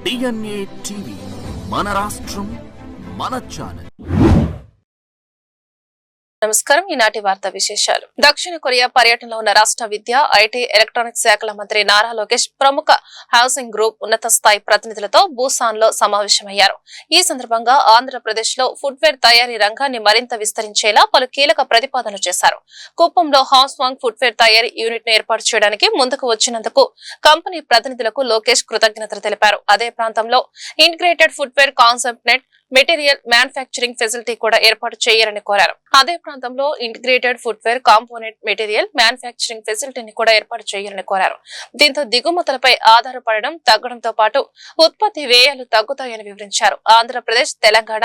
DNA TV మన రాష్ట్రం మన ఛానల్. నమస్కారం. ఈనాటి వార్తా విశేషాలు. దక్షిణ కొరియా పర్యటనలో ఉన్న రాష్ట్ర విద్య, ఐటీ, ఎలక్ట్రానిక్స్ శాఖల మంత్రి నారా లోకేష్ ప్రముఖ హౌసింగ్ గ్రూప్ ఉన్నత స్థాయి ప్రతినిధులతో బూసాన్ లో సమావేశమయ్యారు. ఈ సందర్భంగా ఆంధ్రప్రదేశ్ లో ఫుట్వేర్ తయారీ రంగాన్ని మరింత విస్తరించేలా పలు కీలక ప్రతిపాదనలు చేశారు. కుప్పంలో హాస్వాంగ్ ఫుట్వేర్ తయారీ యూనిట్ ను ఏర్పాటు చేయడానికి ముందుకు వచ్చినందుకు కంపెనీ ప్రతినిధులకు లోకేష్ కృతజ్ఞతలు తెలిపారు. అదే ప్రాంతంలో integrated footwear concept net material manufacturing facility కూడా ఏర్పాటు చేయాలని కోరారు. అదే ప్రాంతంలో integrated footwear component material manufacturing ఫెసిలిటీని కూడా ఏర్పాటు చేయాలని కోరారు. దీంతో దిగుమతులపై ఆధారపడడం తగ్గడంతో పాటు ఉత్పత్తి వ్యయాలు తగ్గుతాయని వివరించారు. ఆంధ్రప్రదేశ్, తెలంగాణ,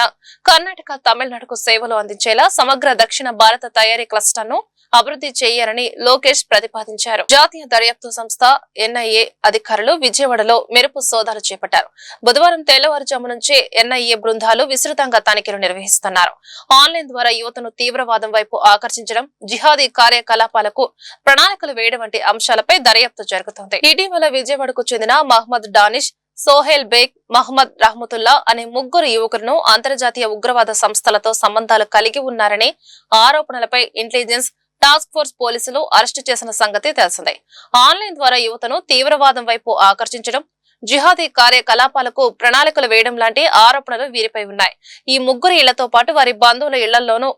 కర్ణాటక, తమిళనాడుకు సేవలు అందించేలా సమగ్ర దక్షిణ భారత తయారీ క్లస్టర్ ను అభివృద్ధి చేయాలని లోకేష్ ప్రతిపాదించారు. జాతీయ దర్యాప్తు సంస్థ NIA అధికారులు విజయవాడలో మెరుపు సోదాలు చేపట్టారు. బుధవారం తెల్లవారుజాము నుంచే NIA బృందాలు విస్తృతంగా తనిఖీలు నిర్వహిస్తున్నారు. ఆన్లైన్ ద్వారా యువతను తీవ్రవాదం వైపు ఆకర్షించడం, జిహాదీ కార్యకలాపాలకు ప్రణాళికలు వేయడం వంటి అంశాలపై దర్యాప్తు జరుగుతోంది. ఇటీవల విజయవాడకు చెందిన మహమ్మద్ డానిష్, సోహెల్ బేగ్, మహమ్మద్ రహమతుల్లా అనే ముగ్గురు యువకులను అంతర్జాతీయ ఉగ్రవాద సంస్థలతో సంబంధాలు కలిగి ఉన్నారనే ఆరోపణలపై ఇంటెలిజెన్స్ టాస్క్ ఫోర్స్ పోలీసులు అరెస్టు చేసిన సంగతి తెలిసిందే. ఆన్లైన్ ద్వారా యువతను తీవ్రవాదం వైపు ఆకర్షించడం, జిహాదీ కార్యకలాపాలకు ప్రణాళికలు వేయడం లాంటి ఆరోపణలు వీరిపై ఉన్నాయి. ఈ ముగ్గురు ఇళ్లతో పాటు వారి బంధువుల ఇళ్లలోనూ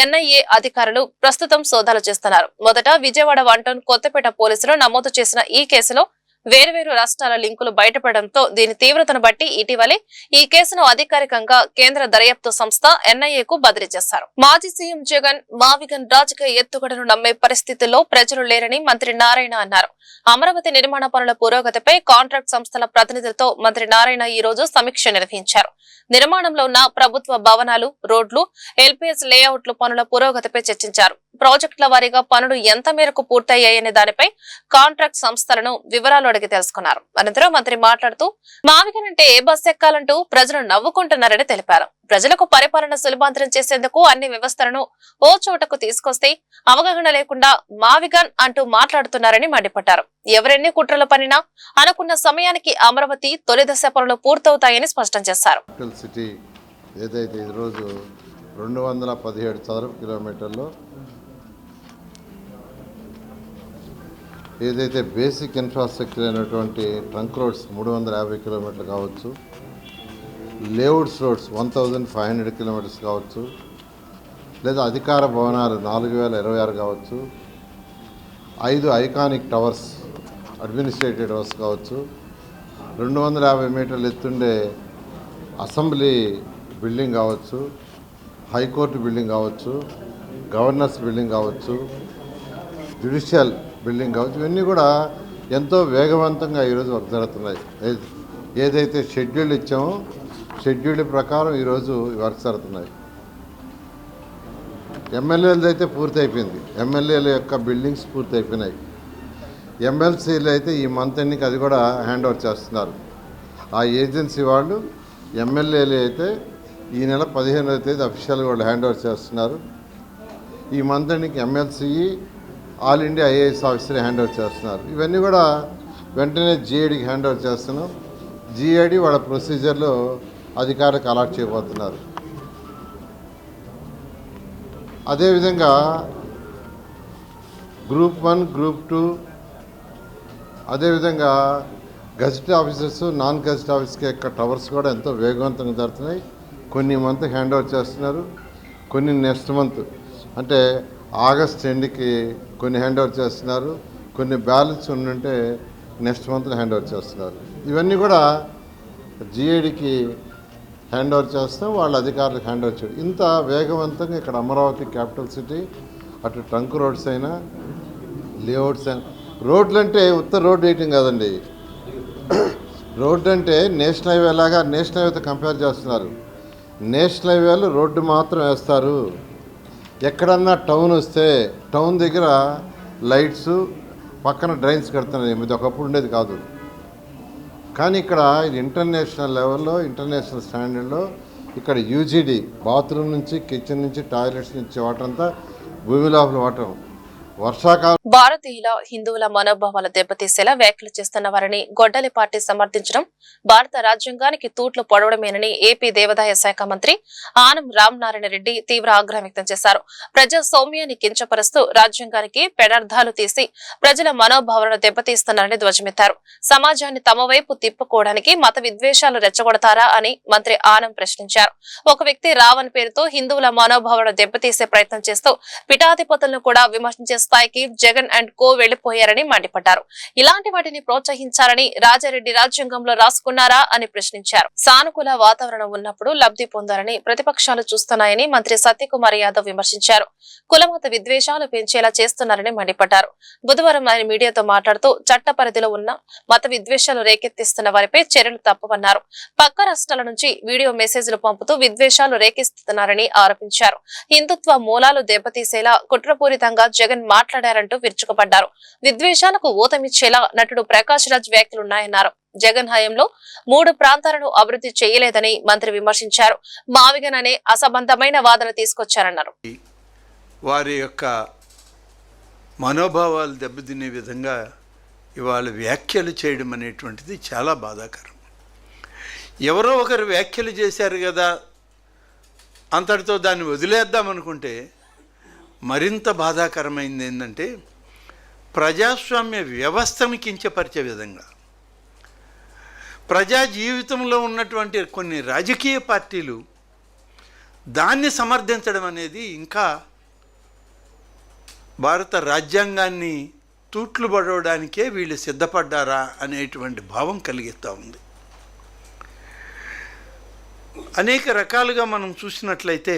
NIA అధికారులు ప్రస్తుతం సోదాలు చేస్తున్నారు. మొదట విజయవాడ 1 టౌన్ కొత్తపేట పోలీసులు నమోదు చేసిన ఈ కేసులో వేర్వేరు రాష్ట్రాల లింకులు బయటపడడంతో దీని తీవ్రతను బట్టి ఇటీవలే ఈ కేసును అధికారికంగా కేంద్ర దర్యాప్తు సంస్థ NIA కు బదిలీ చేశారు. మాజీ సీఎం జగన్ మావిగన్ రాజకీయ ఎత్తుగడను నమ్మే పరిస్థితుల్లో ప్రజలు లేరని మంత్రి నారాయణ అన్నారు. అమరావతి నిర్మాణ పనుల పురోగతిపై కాంట్రాక్ట్ సంస్థల ప్రతినిధులతో మంత్రి నారాయణ ఈ రోజు సమీక్ష నిర్వహించారు. నిర్మాణంలో ఉన్న ప్రభుత్వ భవనాలు, రోడ్లు, LPS లేఅవుట్లు పనుల పురోగతిపై చర్చించారు. ప్రాజెక్టుల వారీగా పనులు ఎంత మేరకు పూర్తయ్యాయనే దానిపై కాంట్రాక్ట్ సంస్థలను వివరాలు అడిగి తెలుసుకున్నారు. అనంతరం మంత్రి మాట్లాడుతూ మావిగన్ అంటే ఏ బస్ ఎక్కాలంటూ ప్రజలు నవ్వుకుంటున్నారని తెలిపారు. ప్రజలకు పరిపాలన సులభాంతరం చేసేందుకు అన్ని వ్యవస్థలను ఓ చోటకు తీసుకొస్తే అవగాహన లేకుండా మావిగన్ అంటూ మాట్లాడుతున్నారని మండిపడ్డారు. ఎవరెన్ని కుట్రలు పనినా అనుకున్న సమయానికి అమరావతి తొలి దశ పనులు పూర్తవుతాయని స్పష్టం చేశారు. 217 చదరపు కిలోమీటర్లో ఏదైతే బేసిక్ ఇన్ఫ్రాస్ట్రక్చర్ అయినటువంటి ట్రంక్ రోడ్స్ 350 కిలోమీటర్లు కావచ్చు, లేఅవుట్స్ రోడ్స్ 1500 కిలోమీటర్స్ కావచ్చు, లేదా అధికార భవనాలు 4026 కావచ్చు, 5 ఐకానిక్ టవర్స్ అడ్మినిస్ట్రేటివ్ టవర్స్ కావచ్చు, 250 మీటర్లు ఎత్తుండే అసెంబ్లీ బిల్డింగ్ కావచ్చు, హైకోర్టు బిల్డింగ్ కావచ్చు, గవర్నర్స్ బిల్డింగ్ కావచ్చు, జ్యుడిషియల్ బిల్డింగ్ కావచ్చు, ఇవన్నీ కూడా ఎంతో వేగవంతంగా ఈరోజు వర్క్ జరుగుతున్నాయి. ఏదైతే షెడ్యూల్ ఇచ్చామో షెడ్యూల్ ప్రకారం ఈరోజు వర్క్ జరుగుతున్నాయి. ఎమ్మెల్యేలది అయితే పూర్తి అయిపోయింది. ఎమ్మెల్యేల యొక్క బిల్డింగ్స్ పూర్తి అయిపోయినాయి. MLCలు అయితే ఈ మంత్ ఎండ్కి అది కూడా హ్యాండ్ ఓవర్ చేస్తున్నారు. ఆ ఏజెన్సీ వాళ్ళు ఎమ్మెల్యేలు అయితే ఈ నెల 15వ తేదీ అఫీషియల్గా వాళ్ళు హ్యాండ్ ఓవర్ చేస్తున్నారు. ఈ మంత్ ఎండ్కి MLC all India IAS officer hand over చేస్తున్నారు. ఇవన్నీ కూడా వెంటనే GIDకి హ్యాండ్ ఓవర్ చేస్తున్నాం. GID వాళ్ళ ప్రొసీజర్లో అధికారులకు అలాట్ చేయబోతున్నారు. అదేవిధంగా గ్రూప్ 1, గ్రూప్ 2, అదేవిధంగా gazette officers, non gazette officers యొక్క టవర్స్ కూడా ఎంతో వేగవంతంగా జరుగుతున్నాయి. కొన్ని మంత్ హ్యాండ్ ఓవర్ చేస్తున్నారు, కొన్ని నెక్స్ట్ మంత్ అంటే ఆగస్ట్ ఎండ్కి కొన్ని హ్యాండ్ ఓవర్ చేస్తున్నారు, కొన్ని బ్యాలెన్స్ ఉంటే నెక్స్ట్ మంత్లో హ్యాండ్ ఓవర్ చేస్తున్నారు. ఇవన్నీ కూడా GIDకి హ్యాండ్ ఓవర్ చేస్తాం, వాళ్ళ అధికారులకు హ్యాండ్ ఓవర్ చేయడం. ఇంత వేగవంతంగా ఇక్కడ అమరావతి క్యాపిటల్ సిటీ అటు ట్రంక్ రోడ్స్ అయినా లేఅవుట్స్ అయినా, రోడ్లు అంటే ఉత్తర రోడ్ వేయటం కాదండి. రోడ్డు అంటే నేషనల్ హైవే లాగా నేషనల్ హైవేతో కంపేర్ చేస్తున్నారు. నేషనల్ హైవేలు రోడ్డు మాత్రం వేస్తారు. ఎక్కడన్నా టౌన్ వస్తే టౌన్ దగ్గర లైట్స్, పక్కన డ్రైన్స్ కడుతున్నారు. ఇది ఒకప్పుడు ఉండేది కాదు. కానీ ఇక్కడ ఇది ఇంటర్నేషనల్ లెవెల్లో, ఇంటర్నేషనల్ స్టాండర్డ్లో ఇక్కడ UGD బాత్రూమ్ నుంచి, కిచెన్ నుంచి, టాయిలెట్స్ నుంచి వాటర్ అంతా భూమి లోపల వాటర్. వర్షాకాలం భారతీయుల హిందువుల మనోభావాల దెబ్బతీసేలా వ్యాఖ్యలు చేస్తున్న వారిని గొడ్డలి పార్టీ సమర్థించడం భారత రాజ్యాంగానికి తూట్లు పొడవడమేనని ఏపీ దేవాదాయ శాఖ మంత్రి ఆనం రామనారాయణ రెడ్డి తీవ్ర ఆగ్రహం వ్యక్తం చేశారు. ప్రజాస్వామ్యాన్ని కించపరుస్తూ రాజ్యాంగానికి పెడార్థాలు తీసి ప్రజల మనోభావాలను దెబ్బతీస్తున్నారని ధ్వజమెత్తారు. సమాజాన్ని తమ వైపు తిప్పుకోవడానికి మత విద్వేషాలు రెచ్చగొడతారా అని మంత్రి ఆనం ప్రశ్నించారు. ఒక వ్యక్తి రావణ్ పేరుతో హిందువుల మనోభావాలను దెబ్బతీసే ప్రయత్నం చేస్తూ పీఠాధిపతులను కూడా విమర్శించే స్థాయికి జగన్ అండ్ కో వెళ్లిపోయారని మండిపడ్డారు. ఇలాంటి వాటిని ప్రోత్సహించారని రాజారెడ్డి రాజ్యాంగంలో రాసుకున్నారా అని ప్రశ్నించారు. సానుకూల వాతావరణం ఉన్నప్పుడు లబ్ధి పొందాలని ప్రతిపక్షాలు చూస్తున్నాయని మంత్రి సత్యకుమార్ యాదవ్ విమర్శించారు. కులమత విద్వేషాలు పెంచేలా చేస్తున్నారని మండిపడ్డారు. బుధవారం ఆయన మీడియాతో మాట్లాడుతూ చట్ట పరిధిలో ఉన్న మత విద్వేషాలు రేకెత్తిస్తున్న వారిపై చర్యలు తప్పవన్నారు. పక్క రాష్ట్రాల నుంచి వీడియో మెసేజ్లు పంపుతూ విద్వేషాలు రేకెత్తిస్తున్నారని ఆరోపించారు. హిందుత్వ మూలాలు దెబ్బతీసేలా కుట్రపూరితంగా జగన్ మాట్లాడారంటూ విరుచుకుపడ్డారు. విద్వేషాలకు ఊతమిచ్చేలా నటుడు ప్రకాష్ రాజ్ వ్యాఖ్యలున్నాయన్నారు. జగన్ హయాంలో 3 ప్రాంతాలను అభివృద్ధి చేయలేదని మంత్రి విమర్శించారు. మావిగన్ అనే అసంబద్ధమైన వాదన తీసుకొచ్చారన్నారు. వారి యొక్క మనోభావాలు దెబ్బతినే విధంగా ఇవాళ వ్యాఖ్యలు చేయడం అనేటువంటిది చాలా బాధాకరం. ఎవరో ఒకరు వ్యాఖ్యలు చేశారు కదా, అంతటితో దాన్ని వదిలేద్దామనుకుంటే మరింత బాధాకరమైంది ఏంటంటే ప్రజాస్వామ్య వ్యవస్థను కించపరిచే విధంగా ప్రజా జీవితంలో ఉన్నటువంటి కొన్ని రాజకీయ పార్టీలు దాన్ని సమర్థించడం అనేది ఇంకా భారత రాజ్యాంగాన్ని తూట్లు పడవడానికే వీళ్ళు సిద్ధపడ్డారా అనేటువంటి భావం కలిగిస్తూ ఉంది. అనేక రకాలుగా మనం చూసినట్లయితే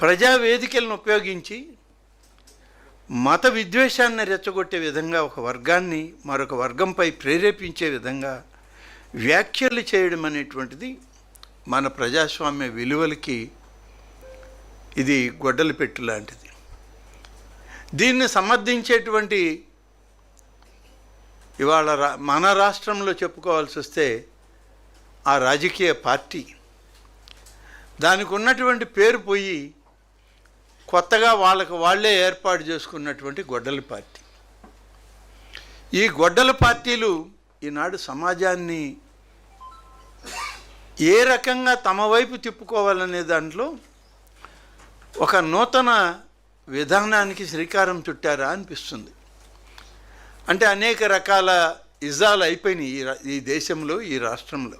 ప్రజావేదికలను ఉపయోగించి మత విద్వేషాన్ని రెచ్చగొట్టే విధంగా ఒక వర్గాన్ని మరొక వర్గంపై ప్రేరేపించే విధంగా వ్యాఖ్యలు చేయడం అనేటువంటిది మన ప్రజాస్వామ్య విలువలకి ఇది గొడ్డలి పెట్టు లాంటిది. దీన్ని సమర్థించేటువంటి ఇవాళ మన రాష్ట్రంలో చెప్పుకోవాల్సి వస్తే ఆ రాజకీయ పార్టీ దానికి ఉన్నటువంటి పేరు పోయి కొత్తగా వాళ్ళే ఏర్పాటు చేసుకున్నటువంటి గొడ్డలి పార్టీ. ఈ గొడ్డలి పార్టీలు ఈనాడు సమాజాన్ని ఏ రకంగా తమ వైపు తిప్పుకోవాలనే దాంట్లో ఒక నూతన విధానానికి శ్రీకారం చుట్టారా అనిపిస్తుంది. అంటే అనేక రకాల ఇజాలు అయిపోయినాయి ఈ దేశంలో, ఈ రాష్ట్రంలో.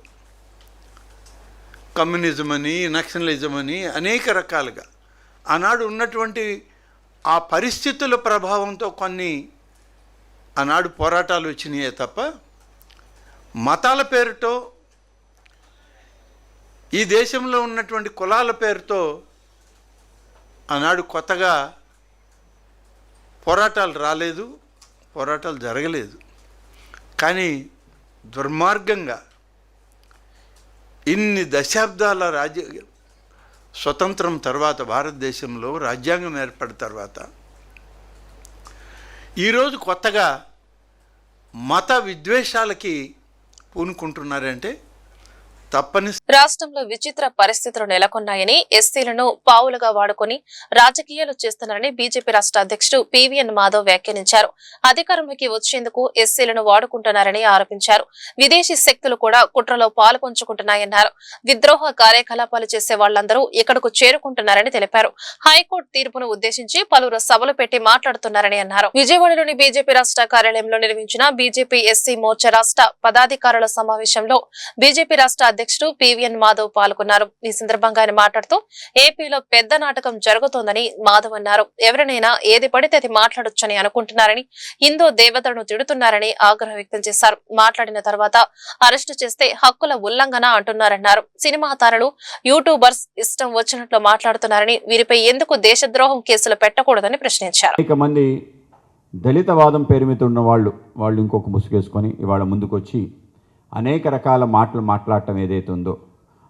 కమ్యూనిజం అని, నక్సలిజం అని అనేక రకాలుగా ఆనాడు ఉన్నటువంటి ఆ పరిస్థితుల ప్రభావంతో కొన్ని ఆనాడు పోరాటాలు వచ్చినాయే తప్ప మతాల పేరుతో ఈ దేశంలో ఉన్నటువంటి కులాల పేరుతో ఆనాడు కొత్తగా పోరాటాలు రాలేదు, పోరాటాలు జరగలేదు. కానీ దుర్మార్గంగా ఇన్ని దశాబ్దాల స్వతంత్రం తర్వాత భారతదేశంలో రాజ్యాంగం ఏర్పడిన తర్వాత ఈరోజు కొత్తగా మత విద్వేషాలకి పూనుకుంటున్నారంటే తప్పని. రాష్ట్రంలో విచిత్ర పరిస్థితులు నెలకొన్నాయని, ఎస్సీలను పావులుగా వాడుకుని రాజకీయాలు చేస్తున్నారని బీజేపీ రాష్ట్ర అధ్యక్షుడు పీవీఎన్ మాధవ్ వ్యాఖ్యానించారు. అధికారంలోకి వచ్చేందుకు ఎస్సీలను వాడుకుంటున్నారని ఆరోపించారు. విదేశీ శక్తులు కూడా కుట్రలో పాలుపంచుకుంటున్నాయన్నారు. విద్రోహ కార్యకలాపాలు చేసే వాళ్లందరూ ఇక్కడకు చేరుకుంటున్నారని తెలిపారు. హైకోర్టు తీర్పును ఉద్దేశించి పలువురు సభలు పెట్టి మాట్లాడుతున్నారని అన్నారు. విజయవాడలోని బీజేపీ రాష్ట్ర కార్యాలయంలో నిర్వహించిన బీజేపీ ఎస్సీ మోర్చా రాష్ట్ర పదాధికారుల సమావేశంలో బీజేపీ రాష్ట్ర అధ్యక్షుడు పీవీఎన్ మాధవ్ పాల్గొన్నారు. ఈ సందర్భంగా ఆయన మాట్లాడుతూ ఏపీలో పెద్ద నాటకం జరుగుతోందని మాధవ్ అన్నారు. ఎవరినైనా ఏది పడితే అది మాట్లాడొచ్చని అనుకుంటున్నారని, హిందూ దేవతలను తిడుతున్నారని ఆగ్రహం వ్యక్తం చేశారు. మాట్లాడిన తర్వాత అరెస్టు చేస్తే హక్కుల ఉల్లంఘన అంటున్నారన్నారు. సినిమా తారలు, యూట్యూబర్స్ ఇష్టం వచ్చినట్లు మాట్లాడుతున్నారని, వీరిపై ఎందుకు దేశద్రోహం కేసులు పెట్టకూడదని ప్రశ్నించారు. మంది దళితవాదం పేరు మీద ఉన్న వాళ్ళు ఇంకొక ముసుగేసుకొని ఇవాళ ముందుకొచ్చి అనేక రకాల మాటలు మాట్లాడటం ఏదైతే ఉందో,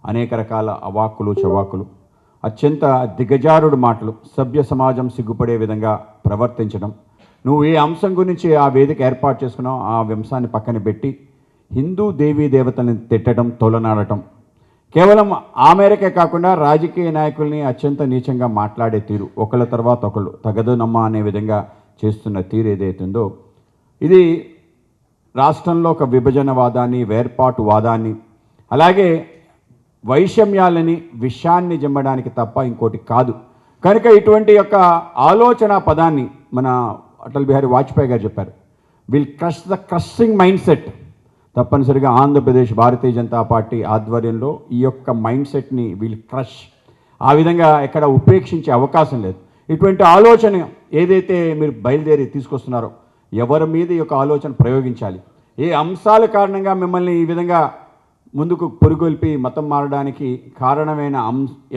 అనేక రకాల అవాక్కులు చవాకులు, అత్యంత దిగజారుడు మాటలు, సభ్య సమాజం సిగ్గుపడే విధంగా ప్రవర్తించడం, నువ్వు ఏ అంశం గురించి ఆ వేదిక ఏర్పాటు చేసుకున్నావు ఆ అంశాన్ని పక్కన పెట్టి హిందూ దేవీ దేవతలను తిట్టడం, తోలనాడటం, కేవలం ఆ మేరకే కాకుండా రాజకీయ నాయకుల్ని అత్యంత నీచంగా మాట్లాడే తీరు, ఒకళ్ళ తర్వాత ఒకళ్ళు తగదునమ్మా అనే విధంగా చేస్తున్న తీరు ఏదైతుందో ఇది రాష్ట్రంలో ఒక విభజనవాదాన్ని, వేర్పాటువాదాన్ని, అలాగే వైషమ్యాలని, విషాన్ని జమ్మడానికి తప్ప ఇంకోటి కాదు. కనుక ఇటువంటి యొక్క ఆలోచన పదాన్ని మన అటల్ బిహారీ వాజ్పేయి గారు చెప్పారు, will crush the crushing mind set. తప్పనిసరిగా ఆంధ్రప్రదేశ్ భారతీయ జనతా పార్టీ ఆధ్వర్యంలో ఈ యొక్క మైండ్ సెట్ని విల్ క్రష్, ఆ విధంగా ఎక్కడ ఉపేక్షించే అవకాశం లేదు. ఇటువంటి ఆలోచన ఏదైతే మీరు బయలుదేరి తీసుకొస్తున్నారో ఎవరి మీద ఈ యొక్క ఆలోచన ప్రయోగించాలి, ఏ అంశాల కారణంగా మిమ్మల్ని ఈ విధంగా ముందుకు పురుగొల్పి మతం మారడానికి కారణమైన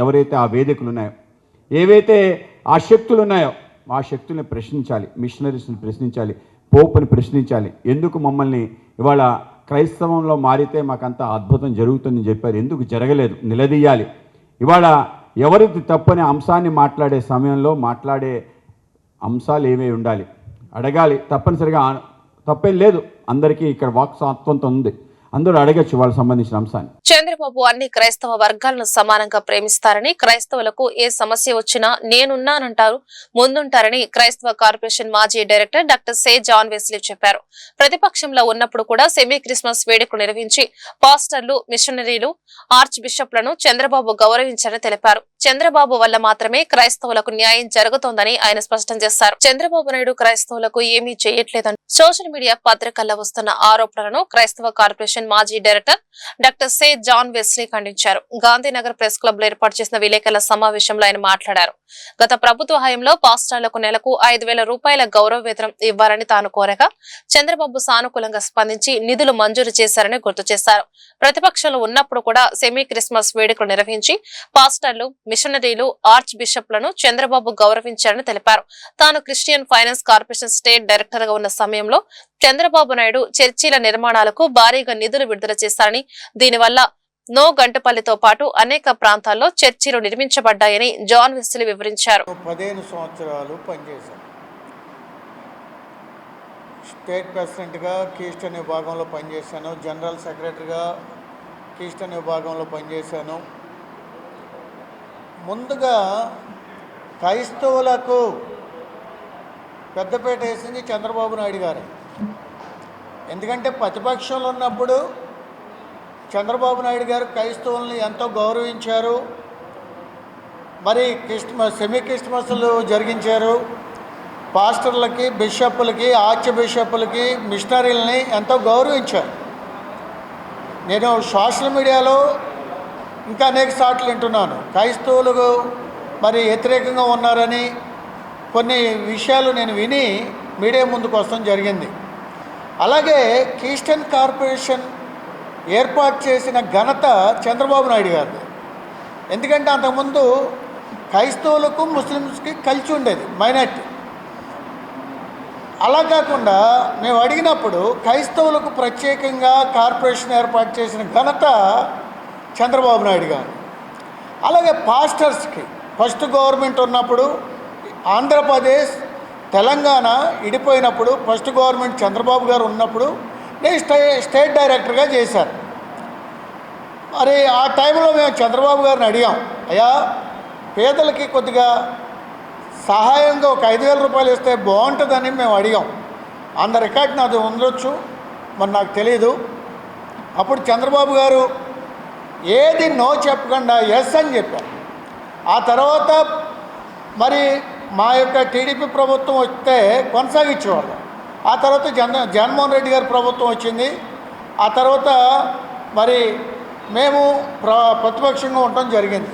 ఎవరైతే ఆ వేదికలు ఉన్నాయో, ఏవైతే ఆ శక్తులు ఉన్నాయో ఆ శక్తుల్ని ప్రశ్నించాలి, మిషనరీస్ని ప్రశ్నించాలి, పోపుని ప్రశ్నించాలి. ఎందుకు మమ్మల్ని ఇవాళ క్రైస్తవంలో మారితే మాకంత అద్భుతం జరుగుతుందని చెప్పారు, ఎందుకు జరగలేదు నిలదీయాలి. ఇవాళ ఎవరిది తప్పని అంశాన్ని మాట్లాడే సమయంలో మాట్లాడే అంశాలు ఏమై ఉండాలి, అడగాలి. తప్పనిసరిగా తప్పేం లేదు, అందరికీ ఇక్కడ వాక్ స్వాతంత్రం ఉంది, అందరూ అడగచ్చు వాళ్ళకి సంబంధించిన అంశాన్ని. చంద్రబాబు అన్ని క్రైస్తవ వర్గాలను సమానంగా ప్రేమిస్తారని, క్రైస్తవులకు ఏ సమస్య వచ్చినా నేనున్నానంటారు, ముందుంటారని క్రైస్తవ కార్పొరేషన్ మాజీ డైరెక్టర్ డాక్టర్ సే జాన్ వెస్లీ చెప్పారు. ప్రతిపక్షంలో ఉన్నప్పుడు కూడా సెమీ క్రిస్మస్ వేడుకలు నిర్వహించి పాస్టర్లు, మిషనరీలు, ఆర్చ్ బిషప్లను చంద్రబాబు గౌరవించారని తెలిపారు. చంద్రబాబు వల్ల మాత్రమే క్రైస్తవులకు న్యాయం జరుగుతోందని ఆయన స్పష్టం చేశారు. చంద్రబాబు నాయుడు క్రైస్తవులకు ఏమీ చేయట్లేదని సోషల్ మీడియా పత్రికల్లో వస్తున్న ఆరోపణలను క్రైస్తవ కార్పొరేషన్ మాజీ డైరెక్టర్ డాక్టర్ సే జాన్ వెస్లీ ఖండించారు. గాంధీనగర్ ప్రెస్ క్లబ్ లో ఏర్పాటు చేసిన విలేకరుల సమావేశంలో ఆయన మాట్లాడారు. గత ప్రభుత్వ హయాంలో పాస్టర్లకు నెలకు 5,000 రూపాయల గౌరవ వేతనం ఇవ్వాలని తాను కోరగా చంద్రబాబు సానుకూలంగా స్పందించి నిధులు మంజూరు చేశారని గుర్తు చేశారు. ప్రతిపక్షంలో ఉన్నప్పుడు కూడా సెమీ క్రిస్మస్ వేడుకలు నిర్వహించి పాస్టర్లు, మిషనరీలు, ఆర్చ్ బిషప్లను చంద్రబాబు గౌరవించారని తెలిపారు. తాను Christian finance corporation state director గా ఉన్న సమయంలో చంద్రబాబు నాయుడు చర్చిల నిర్మాణాలకు భారీగా నిధులు విడుదల చేశారని, దీనివల్ల నో గంటపల్లితో పాటు అనేక ప్రాంతాల్లో చర్చిలు నిర్మించబడ్డాయని జాన్ వెస్లీ వివరించారు. 15 సంవత్సరాలు పనిచేశాను. స్టేట్ ప్రెసిడెంట్గా క్రిస్టియన్ విభాగంలో పనిచేశాను, జనరల్ సెక్రటరీగా క్రిస్టియన్ విభాగంలో పనిచేశాను. ముందుగా క్రైస్తవులకు పెద్దపేట వేసింది చంద్రబాబు నాయుడు గారు. ఎందుకంటే ప్రతిపక్షంలో ఉన్నప్పుడు చంద్రబాబు నాయుడు గారు క్రైస్తవుల్ని ఎంతో గౌరవించారు. మరి సెమీ క్రిస్మస్లు జరిగించారు. పాస్టర్లకి, బిషప్పులకి, ఆర్చ్ బిషప్పులకి, మిషనరీలని ఎంతో గౌరవించారు. నేను సోషల్ మీడియాలో ఇంకా అనేక సార్లు వింటున్నాను, క్రైస్తవులకు మరి వ్యతిరేకంగా ఉన్నారని కొన్ని విషయాలు నేను విని మీడియా ముందుకు వస్తాం జరిగింది. అలాగే క్రిస్టియన్ కార్పొరేషన్ ఏర్పాటు చేసిన ఘనత చంద్రబాబు నాయుడు గారిది. ఎందుకంటే అంతకుముందు క్రైస్తవులకు, ముస్లిమ్స్కి కలిసి ఉండేది మైనార్టీ. అలా కాకుండా మేము అడిగినప్పుడు క్రైస్తవులకు ప్రత్యేకంగా కార్పొరేషన్ ఏర్పాటు చేసిన ఘనత చంద్రబాబు నాయుడు గారు. అలాగే పాస్టర్స్కి ఫస్ట్ గవర్నమెంట్ ఉన్నప్పుడు, ఆంధ్రప్రదేశ్ తెలంగాణ ఇడిపోయినప్పుడు ఫస్ట్ గవర్నమెంట్ చంద్రబాబు గారు ఉన్నప్పుడు నేను స్టేట్ డైరెక్టర్గా చేశాను. మరి ఆ టైంలో మేము చంద్రబాబు గారిని అడిగాం, అయ్యా పేదలకి కొద్దిగా సహాయంగా ఒక 5,000 రూపాయలు ఇస్తే బాగుంటుందని మేము అడిగాం. ఆన్ ద రికార్డ్ నాది ఉండొచ్చు, మరి నాకు తెలియదు. అప్పుడు చంద్రబాబు గారు ఏది నో చెప్పకుండా ఎస్ అని చెప్పారు. ఆ తర్వాత మరి మా యొక్క టీడీపీ ప్రభుత్వం వస్తే కొనసాగించేవాళ్ళం. ఆ తర్వాత జగన్మోహన్ రెడ్డి గారి ప్రభుత్వం వచ్చింది. ఆ తర్వాత మరి మేము ప్రతిపక్షంగా ఉండటం జరిగింది.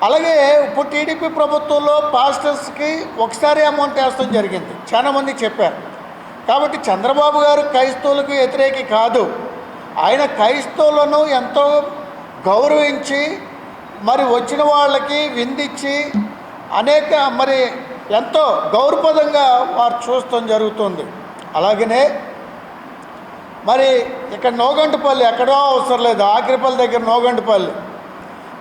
అలాగే ఇప్పుడు టీడీపీ ప్రభుత్వంలో పాస్టర్స్కి ఒకసారి అమౌంట్ వేస్తాం జరిగింది, చాలామంది చెప్పారు. కాబట్టి చంద్రబాబు గారు క్రైస్తవులకు వ్యతిరేకి కాదు, ఆయన క్రైస్తవులను ఎంతో గౌరవించి మరి వచ్చిన వాళ్ళకి విందించి అనేక మరి ఎంతో గౌరవప్రదంగా వారు చూస్తాం జరుగుతుంది. అలాగనే మరి ఇక్కడ నోగంటిపల్లి ఎక్కడో అవసరం లేదు, ఆఖరిపల్లి దగ్గర నోగంటిపల్లి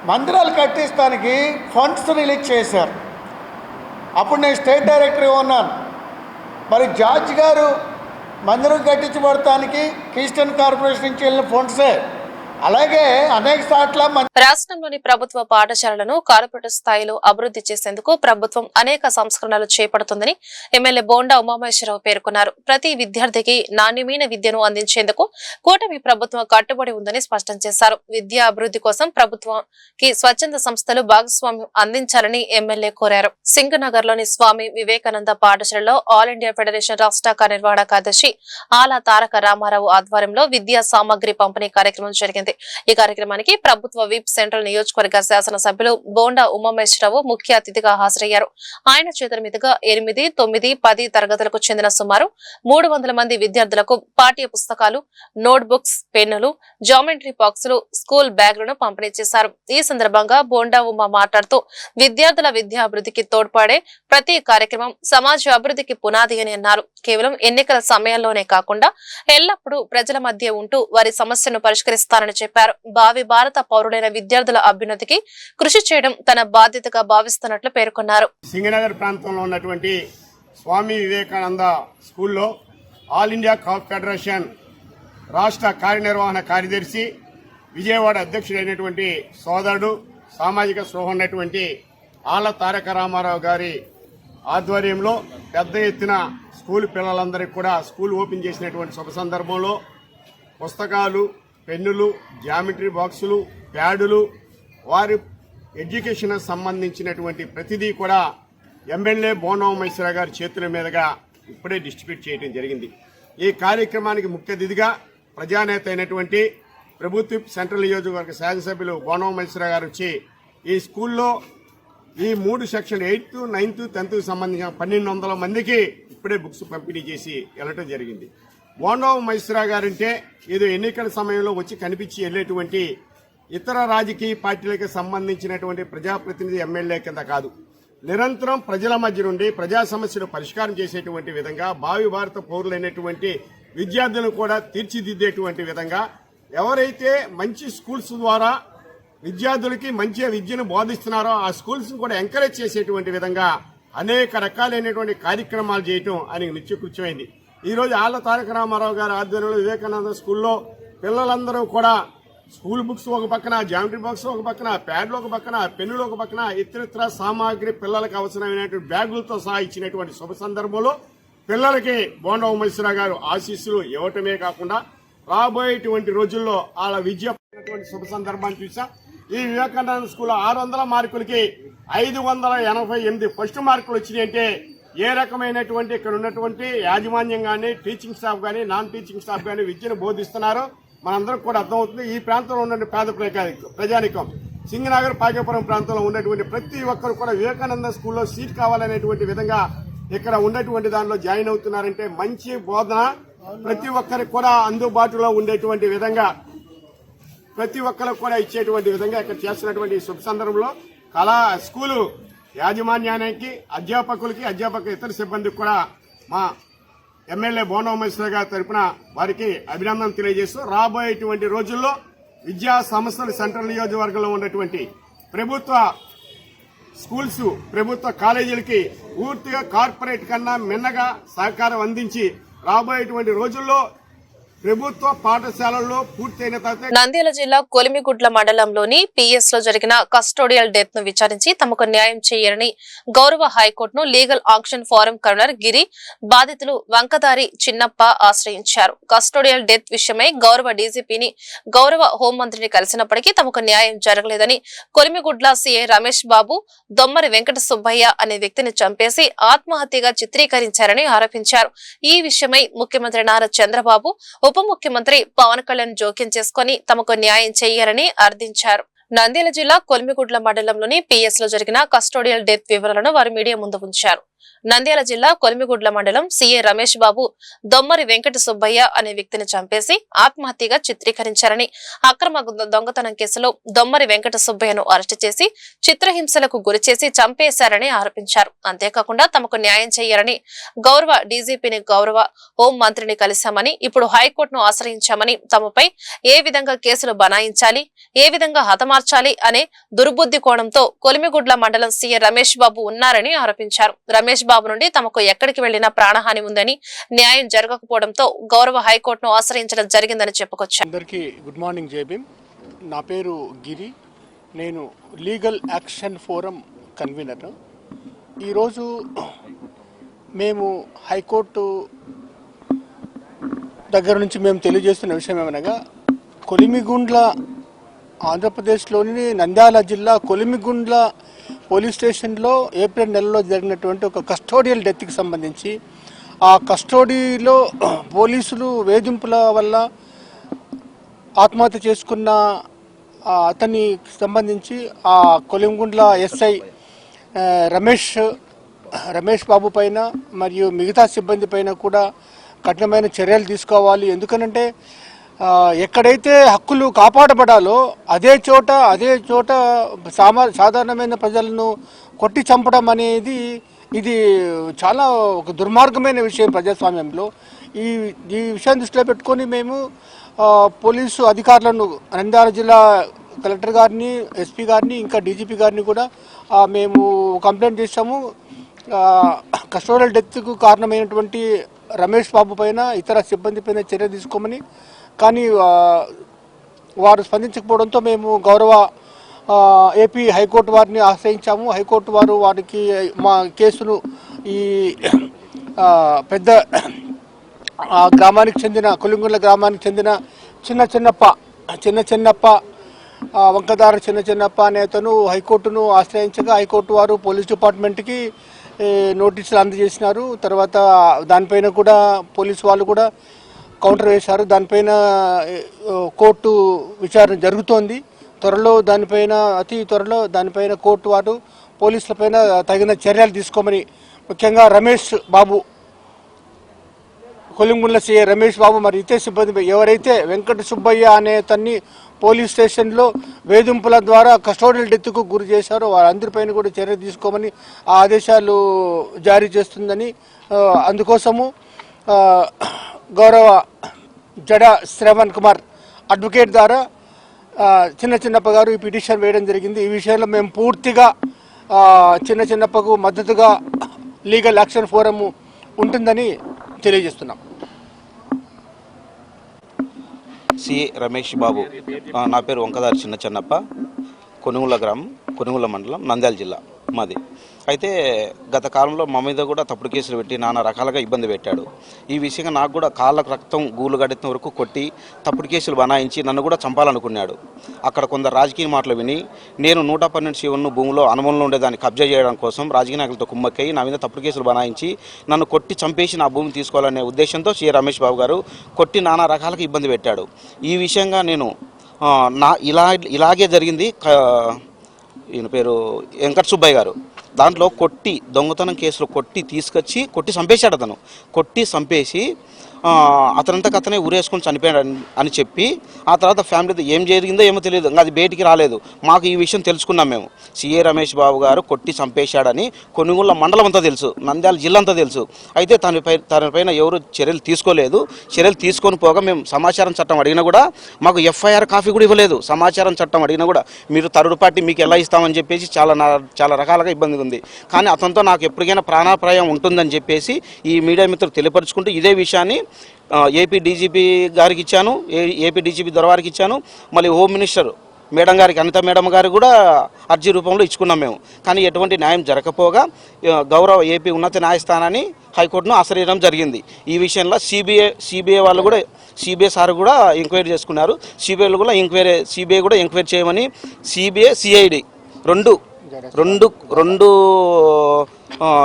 మందిరాలు కట్టిస్తానికి ఫండ్స్ రిలీజ్ చేశారు. అప్పుడు నేను స్టేట్ డైరెక్టర్గా ఉన్నాను. మరి జార్జ్ గారు మందిరం కట్టించబడటానికి క్రిస్టియన్ కార్పొరేషన్ నుంచి వెళ్ళిన ఫండ్సే అలాగే అనేక చోట్ల రాష్ట్రంలోని ప్రభుత్వ పాఠశాలలను కార్పొరేట్ స్థాయిలో అభివృద్ధి చేసేందుకు ప్రభుత్వం అనేక సంస్కరణలు చేపడుతుందని ఎమ్మెల్యే బోండా ఉమామహేశ్వరరావు పేర్కొన్నారు. ప్రతి విద్యార్థికి నాణ్యమైన విద్యను అందించేందుకు కూటమి ప్రభుత్వం కట్టుబడి ఉందని స్పష్టం చేశారు. విద్యా అభివృద్ధి కోసం ప్రభుత్వానికి స్వచ్ఛంద సంస్థలు భాగస్వామ్యం అందించాలని ఎమ్మెల్యే కోరారు. సింగనగర్ లోని స్వామి వివేకానంద పాఠశాలలో ఆల్ ఇండియా ఫెడరేషన్ రాష్ట్ర కార్యనిర్వహణ కార్యదర్శి ఆలా తారక రామారావు ఆధ్వర్యంలో విద్యా సామగ్రి పంపిణీ కార్యక్రమం జరిగింది. ఈ కార్యక్రమానికి ప్రభుత్వ విప్ సెంట్రల్ నియోజకవర్గ శాసనసభ్యులు బోండా ఉమామహేశ్వరరావు ముఖ్య అతిథిగా హాజరయ్యారు. ఆయన చేతుల మీదుగా 8, 9, 10 తరగతులకు చెందిన సుమారు 300 మంది విద్యార్థులకు పాఠ్య పుస్తకాలు, నోట్ బుక్స్, పెన్నులు, జామెట్రీ బాక్సులు, స్కూల్ బ్యాగులను పంపిణీ చేశారు. ఈ సందర్భంగా బోండా ఉమా మాట్లాడుతూ విద్యార్థుల విద్యాభివృద్ధికి తోడ్పడే ప్రతి కార్యక్రమం సమాజ అభివృద్ధికి పునాది అని అన్నారు. కేవలం ఎన్నికల సమయంలోనే కాకుండా ఎల్లప్పుడూ ప్రజల మధ్య ఉంటూ వారి సమస్యను పరిష్కరిస్తారని చెప్పారు. భావి భారత పౌరులైన విద్యార్థుల అభ్యున్నతికి కృషి చేయడం తన బాధ్యతగా భావిస్తున్నట్లు పేర్కొన్నారు. సింగనగర్ ప్రాంతంలో ఉన్నటువంటి స్వామి వివేకానంద స్కూల్లో ఆల్ ఇండియా కాప్ ఫెడరేషన్ రాష్ట్ర కార్యనిర్వహణ కార్యదర్శి, విజయవాడ అధ్యక్షుడైనటువంటి సోదరుడు, సామాజిక స్పృహ ఉన్నటువంటి ఆళ్ల తారక రామారావు గారి ఆధ్వర్యంలో పెద్ద ఎత్తున స్కూల్ పిల్లలందరికీ కూడా స్కూల్ ఓపెన్ చేసినటువంటి శుభ సందర్భంలో పుస్తకాలు, పెన్నులు, జామెట్రీ బాక్సులు, ప్యాడులు, వారి ఎడ్యుకేషన్ సంబంధించినటువంటి ప్రతిదీ కూడా ఎమ్మెల్యే బోండా ఉమామహేశ్వరరావు గారి చేతుల మీదుగా ఇప్పుడే డిస్ట్రిబ్యూట్ చేయడం జరిగింది. ఈ కార్యక్రమానికి ముఖ్య అతిథిగా ప్రజానేత అయినటువంటి ప్రభుత్వ సెంట్రల్ నియోజకవర్గ శాసనసభ్యులు బోండా ఉమామహేశ్వరరావు గారు వచ్చి ఈ స్కూల్లో ఈ 3 సెక్షన్ 8th, 9th, 10th సంబంధించిన 1200 మందికి ఇప్పుడే బుక్స్ పంపిణీ చేసి వెళ్ళటం జరిగింది. బోండా ఉమామహేశ్వరరావు గారంటే ఏదో ఎన్నికల సమయంలో వచ్చి కనిపించి వెళ్ళేటువంటి ఇతర రాజకీయ పార్టీలకు సంబంధించినటువంటి ప్రజాప్రతినిధి ఎమ్మెల్యే కింద కాదు, నిరంతరం ప్రజల మధ్య నుండి ప్రజా సమస్యలు పరిష్కారం చేసేటువంటి విధంగా భావి భారత పౌరులైనటువంటి విద్యార్థులను కూడా తీర్చిదిద్దేటువంటి విధంగా ఎవరైతే మంచి స్కూల్స్ ద్వారా విద్యార్థులకి మంచి విద్యను బోధిస్తున్నారో ఆ స్కూల్స్ కూడా ఎంకరేజ్ చేసేటువంటి విధంగా అనేక రకాలైనటువంటి కార్యక్రమాలు చేయటం ఆయనకు నిత్యకృత్యమైంది. ఈ రోజు ఆళ్ల తారక రామారావు గారి ఆధ్వర్యంలో వివేకానంద స్కూల్లో పిల్లలందరూ కూడా స్కూల్ బుక్స్ ఒక పక్కన, జామెట్రీ బాక్స్ ఒక పక్కన, ప్యాడ్లు ఒక పక్కన, పెన్నులు ఒక పక్కన, ఇతరితర సామాగ్రి పిల్లలకు అవసరమైనటువంటి బ్యాగులతో సహా ఇచ్చినటువంటి శుభ సందర్భంలో పిల్లలకి బోండా ఉమామహేశ్వరరావు గారు ఆశీస్సులు ఇవ్వటమే కాకుండా రాబోయేటువంటి రోజుల్లో వాళ్ళ విద్య శుభ సందర్భాన్ని చూసా. ఈ వివేకానంద స్కూల్లో 600 మార్కులకి 588 ఫస్ట్ మార్కులు వచ్చినాయంటే ఏ రకమైనటువంటి ఇక్కడ ఉన్నటువంటి యాజమాన్యం కానీ, టీచింగ్ స్టాఫ్ కానీ, నాన్ టీచింగ్ స్టాఫ్ కానీ విద్యను బోధిస్తున్నారో మనందరం కూడా అర్థమవుతుంది. ఈ ప్రాంతంలో ఉన్న పేద ప్రజానికం, సింగనగర్, పాకేపురం ప్రాంతంలో ఉన్నటువంటి ప్రతి ఒక్కరు కూడా వివేకానంద స్కూల్లో సీట్ కావాలనేటువంటి విధంగా ఇక్కడ ఉన్నటువంటి దానిలో జాయిన్ అవుతున్నారంటే మంచి బోధన ప్రతి ఒక్కరికి కూడా అందుబాటులో ఉండేటువంటి విధంగా, ప్రతి ఒక్కరికి కూడా ఇచ్చేటువంటి విధంగా ఇక్కడ చేస్తున్నటువంటి శుభ సందర్భంలో స్కూలు యాజమాన్యానికి, అధ్యాపకులకి, ఇతర సిబ్బందికి కూడా మా ఎమ్మెల్యే బోండా ఉమామహేశ్వరరావు గారి తరఫున వారికి అభినందనలు తెలియజేస్తూ రాబోయేటువంటి రోజుల్లో విద్యా సంస్థలు సెంట్రల్ నియోజకవర్గంలో ఉన్నటువంటి ప్రభుత్వ స్కూల్స్, ప్రభుత్వ కాలేజీలకి పూర్తిగా కార్పొరేట్ కన్నా మిన్నగా సహకారం అందించి రాబోయేటువంటి రోజుల్లో ప్రభుత్వ పాఠశాలల్లో పూర్తయిన తర్వాత నంద్యాల జిల్లా కొలిమిగుడ్ల మండలంలోని పిఎస్ లో జరిగిన కస్టోడియల్ డెత్ ను విచారించి తమకు న్యాయం చేయాలని గౌరవ హైకోర్టును లీగల్ ఆక్షన్ ఫోరం కన్వీనర్ గిరి, బాధితులు వంకదారి చిన్నప్ప ఆశ్రయించారు. కస్టోడియల్ డెత్ విషయమై గౌరవ డీజీపీని, గౌరవ హోంమంత్రిని కలిసినప్పటికీ తమకు న్యాయం జరగలేదని, కొలిమిగుడ్ల సీఐ రమేష్ బాబు దొమ్మరి వెంకట సుబ్బయ్య అనే వ్యక్తిని చంపేసి ఆత్మహత్యగా చిత్రీకరించారని ఆరోపించారు. ఈ విషయమై ముఖ్యమంత్రి నారా చంద్రబాబు, ఉప ముఖ్యమంత్రి పవన్ కళ్యాణ్ జోక్యం చేసుకుని తమకు న్యాయం చేయాలని అర్థించారు. నంద్యాల జిల్లా కొలిమిగుడ్ల మండలంలోని పిఎస్ లో జరిగిన కస్టోడియల్ డెత్ వివరాలను వారు మీడియా ముందు ఉంచారు. నంద్యాల జిల్లా కొలిమిగుడ్ల మండలం సీఏ రమేష్ బాబు దొమ్మరి వెంకట సుబ్బయ్య అనే వ్యక్తిని చంపేసి ఆత్మహత్యగా చిత్రీకరించారని, అక్రమ దొంగతనం కేసులో దొమ్మరి వెంకట సుబ్బయ్యను అరెస్టు చేసి చిత్రహింసలకు గురిచేసి చంపేశారని ఆరోపించారు. అంతేకాకుండా తమకు న్యాయం చేయాలని గౌరవ డీజీపీని, గౌరవ హోం మంత్రిని కలిశామని, ఇప్పుడు హైకోర్టును ఆశ్రయించామని, తమపై ఏ విధంగా కేసులు బనాయించాలి, ఏ విధంగా హతమార్చాలి అనే దుర్బుద్ధి కోణంతో కొలిమిగుడ్ల మండలం సీఏ రమేష్ బాబు ఉన్నారని ఆరోపించారు. రమేష్ బాబు నుండి తమకు ఎక్కడికి వెళ్లినా ప్రాణహాని ఉందని, న్యాయం జరగకపోవడంతో గౌరవ హైకోర్టును ఆశ్రయించడం జరిగిందని చెప్పుకొచ్చారు. అందరికీ గుడ్ మార్నింగ్ జై భీమ్. నా పేరు గిరి. నేను లీగల్ యాక్షన్ ఫోరం కన్వీనర్. ఈరోజు మేము హైకోర్టు దగ్గర నుంచి మేము తెలియజేస్తున్న విషయం ఏమనగా, కొలిమిగుండ్ల ఆంధ్రప్రదేశ్లోని నంద్యాల జిల్లా కొలిమిగుండ్ల పోలీస్ స్టేషన్లో ఏప్రిల్ నెలలో జరిగినటువంటి ఒక కస్టోడియల్ డెత్కి సంబంధించి, ఆ కస్టడీలో పోలీసులు వేధింపుల వల్ల ఆత్మహత్య చేసుకున్న అతనికి సంబంధించి ఆ కొలిమిగుండ్ల ఎస్ఐ రమేష్ బాబు పైన మరియు మిగతా సిబ్బంది పైన కూడా కఠినమైన చర్యలు తీసుకోవాలి. ఎందుకనంటే ఎక్కడైతే హక్కులు కాపాడబడాలో అదే చోట సాధారణమైన ప్రజలను కొట్టి చంపడం అనేది ఇది చాలా ఒక దుర్మార్గమైన విషయం ప్రజాస్వామ్యంలో. ఈ విషయాన్ని దృష్టిలో పెట్టుకొని మేము పోలీసు అధికారులను, నంద్యాల జిల్లా కలెక్టర్ గారిని, ఎస్పీ గారిని, ఇంకా డీజీపీ గారిని కూడా మేము కంప్లైంట్ చేశాము. కస్టోడియల్ డెత్కు కారణమైనటువంటి రమేష్ బాబు పైన, ఇతర సిబ్బంది పైన చర్య తీసుకోమని. కానీ వారు స్పందించకపోవడంతో మేము గౌరవ ఏపీ హైకోర్టు వారిని ఆశ్రయించాము. హైకోర్టు వారు వారికి మా కేసును ఈ పెద్ద గ్రామానికి చెందిన కొలింగుండ్ల గ్రామానికి చెందిన చిన్నప్ప వంకదార చిన్నప్ప అనే అతను హైకోర్టును ఆశ్రయించగా, హైకోర్టు వారు పోలీస్ డిపార్ట్మెంట్కి నోటీసులు అందజేసినారు. తర్వాత దానిపైన కూడా పోలీసు వాళ్ళు కూడా కౌంటర్ వేశారు. దానిపైన కోర్టు విచారణ జరుగుతోంది. అతి త్వరలో దానిపైన కోర్టు వారు పోలీసులపైన తగిన చర్యలు తీసుకోమని, ముఖ్యంగా రమేష్ బాబు, కొలింగుండ్ల సిఐ రమేష్ బాబు మరి ఇతర సిబ్బంది ఎవరైతే వెంకట సుబ్బయ్య అనే అతన్ని పోలీస్ స్టేషన్లో వేధింపుల ద్వారా కస్టోడియల్ డెత్కు గురి చేశారో వారందరిపైన కూడా చర్య తీసుకోమని ఆదేశాలు జారీ చేస్తుందని, అందుకోసము గౌరవ జడ శ్రవణ్ కుమార్ అడ్వకేట్ ద్వారా చిన్నప్ప గారు ఈ పిటిషన్ వేయడం జరిగింది. ఈ విషయంలో మేము పూర్తిగా చిన్నప్పకు మద్దతుగా లీగల్ యాక్షన్ ఫోరం ఉంటుందని తెలియజేస్తున్నాం. సిఏ రమేష్ బాబు, నా పేరు వంకదారి చిన్నప్ప, కొనుగుల గ్రామం, కొనుగుల మండలం, నంద్యాల జిల్లా మాది. అయితే గత కాలంలో మా మీద కూడా తప్పుడు కేసులు పెట్టి నానా రకాలుగా ఇబ్బంది పెట్టాడు. ఈ విషయంగా నాకు కూడా కాళ్ళకు రక్తం గూలు గడెత్తిన వరకు కొట్టి తప్పుడు కేసులు బనాయించి నన్ను కూడా చంపాలనుకున్నాడు. అక్కడ కొందరు రాజకీయ మాటలు విని నేను 112 భూమిలో అనుమతులు ఉండేదాన్ని కబ్జా చేయడం కోసం రాజకీయ నాయకులతో కుమ్మక్కై నా మీద తప్పుడు కేసులు బనాయించి నన్ను కొట్టి చంపేసి నా భూమిని తీసుకోవాలనే ఉద్దేశంతో సి రమేష్ బాబు గారు కొట్టి నానా రకాలుగా ఇబ్బంది పెట్టాడు. ఈ విషయంగా నేను ఇలాగే జరిగింది. ఈయన పేరు వెంకట సుబ్బయ్య గారు, దాంట్లో దొంగతనం కేసులో కొట్టి చంపేశాడు. అతను కొట్టి చంపేసి అతనంతకు అతనే ఊరేసుకొని చనిపోయాడు అని చెప్పి, ఆ తర్వాత ఫ్యామిలీతో ఏం జరిగిందో ఏమో తెలియదు, ఇంకా అది బయటికి రాలేదు. మాకు ఈ విషయం తెలుసుకున్నాం మేము. సిఏ రమేష్ బాబు గారు కొట్టి చంపేశాడని కొనుగోళ్ళ మండలం అంతా తెలుసు, నంద్యాల జిల్లా అంతా తెలుసు. అయితే తనపైన ఎవరు చర్యలు తీసుకోలేదు. చర్యలు తీసుకొని పోగా మేము సమాచారం చట్టం అడిగినా కూడా మాకు ఎఫ్ఐఆర్ కాపీ కూడా ఇవ్వలేదు. సమాచారం చట్టం అడిగినా కూడా మీరు థర్డ్ పార్టీ మీకు ఎలా ఇస్తామని చెప్పేసి చాలా రకాలుగా ఇబ్బంది ఉంది. కానీ అతనితో నాకు ఎప్పటికైనా ప్రాణాపాయం ఉంటుందని చెప్పేసి ఈ మీడియా మిత్రులు తెలియపరుచుకుంటూ ఇదే విషయాన్ని ఏపీ డీజీపీ గారికి ఇచ్చాను, ఏపీ డీజీపీ దొరవారికి ఇచ్చాను, మళ్ళీ హోమ్ మినిస్టర్ మేడం గారికి, అనిత మేడం గారికి కూడా అర్జీ రూపంలో ఇచ్చుకున్నాం మేము. కానీ ఎటువంటి న్యాయం జరగకపోగా గౌరవ ఏపీ ఉన్నత న్యాయస్థానాన్ని హైకోర్టును ఆశ్రయించడం జరిగింది. ఈ విషయంలో సిబిఐ వాళ్ళు కూడా, సిబిఐ సార్ కూడా ఎంక్వైరీ చేసుకున్నారు. సిబిఐ కూడా ఎంక్వైరీ చేయమని సిబిఐ సిఐడి రెండు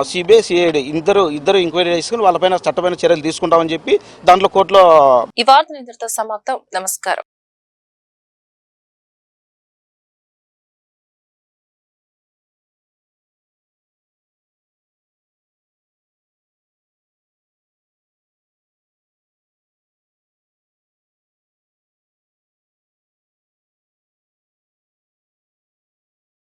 సిబిఐ సిఐడి ఇద్దరు ఎంక్వైరీ చేసుకుని వాళ్ళపైన చట్టమైన చర్యలు తీసుకుంటామని చెప్పి దాంట్లో కోర్టులో. ఈ వార్త ఇంతటితో సమాప్తం. నమస్కారం.